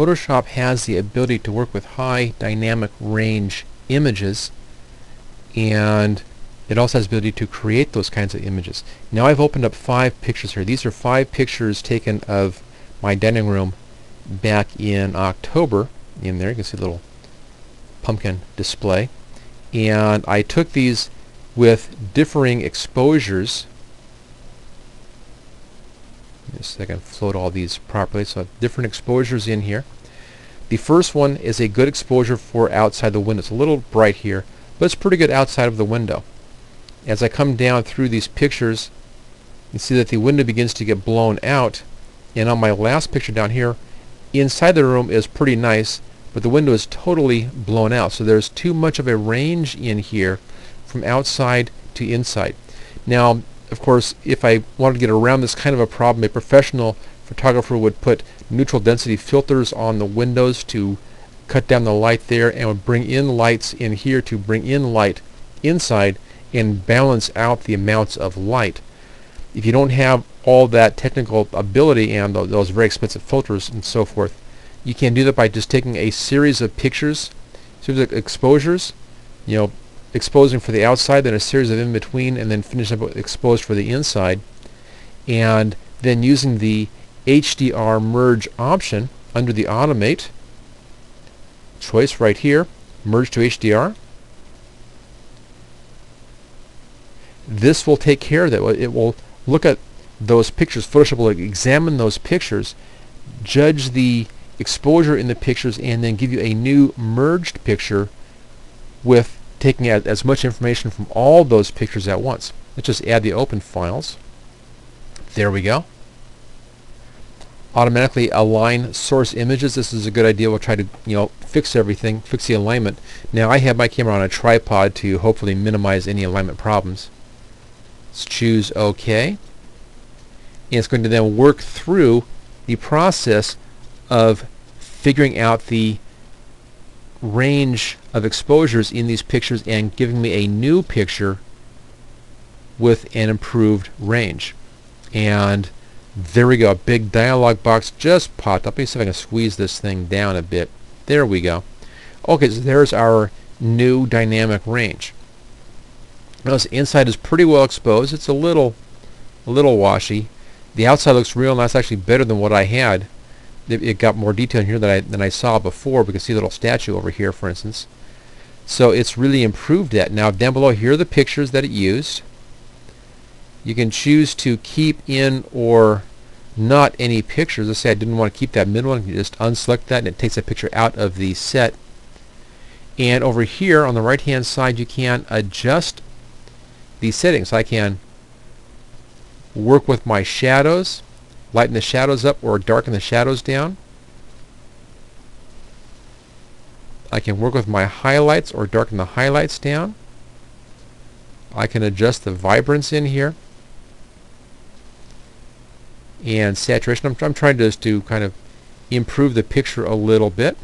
Photoshop has the ability to work with high dynamic range images, and it also has the ability to create those kinds of images. Now I've opened up 5 pictures here. These are 5 pictures taken of my dining room back in October. In there you can see a little pumpkin display, and I took these with differing exposures. Just so I can float all these properly, so different exposures in here. The first one is a good exposure for outside the window. It's a little bright here, but it's pretty good outside of the window. As I come down through these pictures, you see that the window begins to get blown out, and on my last picture down here, inside the room is pretty nice, but the window is totally blown out. So there's too much of a range in here from outside to inside. Now, of course, if I wanted to get around this kind of a problem, a professional photographer would put neutral density filters on the windows to cut down the light there, and would bring in lights in here to bring in light inside and balance out the amounts of light. If you don't have all that technical ability and those very expensive filters and so forth, you can do that by just taking a series of pictures, series of exposures, exposing for the outside, then a series of in between, and then finish up with exposed for the inside, and then using the HDR merge option under the automate choice right here, merge to HDR. This will take care of that. It will look at those pictures. Photoshop will examine those pictures, judge the exposure in the pictures, and then give you a new merged picture with taking as much information from all those pictures at once. Let's just add the open files. There we go. Automatically align source images. This is a good idea. We'll try to fix everything, fix the alignment. Now I have my camera on a tripod to hopefully minimize any alignment problems. Let's choose OK. And it's going to then work through the process of figuring out the range of exposures in these pictures and giving me a new picture with an improved range. And there we go. A big dialog box just popped up. Let me see if I can squeeze this thing down a bit. There we go. Okay, so there's our new dynamic range. Notice the inside is pretty well exposed. It's a little washy. The outside looks real nice, actually better than what I had. It got more detail in here than I saw before. We can see a little statue over here, for instance. So it's really improved that. Now down below here are the pictures that it used. You can choose to keep in or not any pictures. Let's say I didn't want to keep that middle one. You just unselect that and it takes that picture out of the set. And over here on the right hand side you can adjust the settings. I can work with my shadows, lighten the shadows up or darken the shadows down. I can work with my highlights or darken the highlights down. I can adjust the vibrance in here and saturation. I'm trying just to kind of improve the picture a little bit.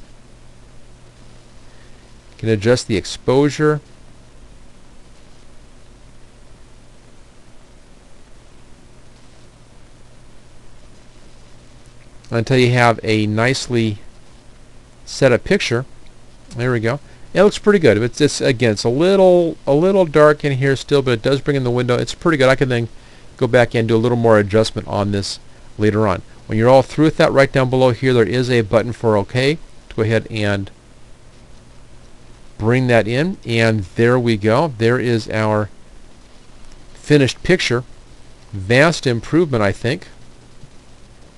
Can adjust the exposure. Until you have a nicely set up picture. There we go. It looks pretty good. It's again, it's a little dark in here still, but it does bring in the window. It's pretty good. I can then go back and do a little more adjustment on this later on. When you're all through with that, right down below here there is a button for OK. To go ahead and bring that in, and there we go. There is our finished picture. Vast improvement, I think.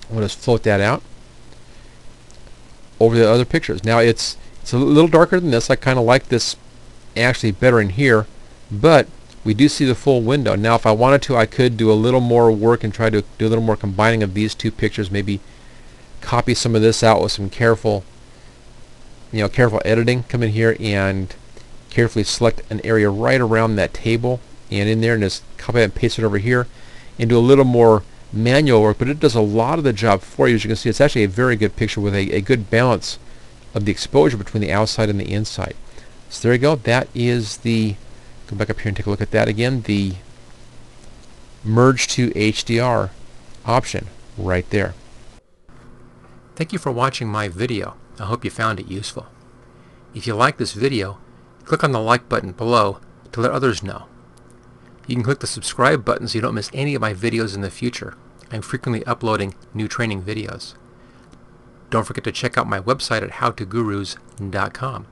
We'll just float that out over the other pictures. Now it's a little darker than this. I kind of like this actually better in here, but we do see the full window. Now if I wanted to, I could do a little more work and try to do a little more combining of these two pictures, maybe copy some of this out with some careful editing. Come in here and carefully select an area right around that table and in there, and just copy and paste it over here and do a little more manual work, but it does a lot of the job for you. As you can see, it's actually a very good picture with a good balance of the exposure between the outside and the inside. So there you go. That is the, go back up here and take a look at that again, the merge to HDR option right there. Thank you for watching my video. I hope you found it useful. If you like this video, click on the like button below to let others know. You can click the subscribe button so you don't miss any of my videos in the future. I'm frequently uploading new training videos. Don't forget to check out my website at howtogurus.com.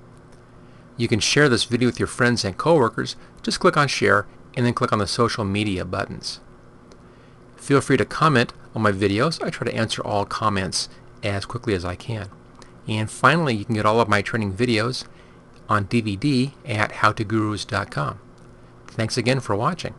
You can share this video with your friends and coworkers. Just click on share and then click on the social media buttons. Feel free to comment on my videos. I try to answer all comments as quickly as I can. And finally, you can get all of my training videos on DVD at howtogurus.com. Thanks again for watching.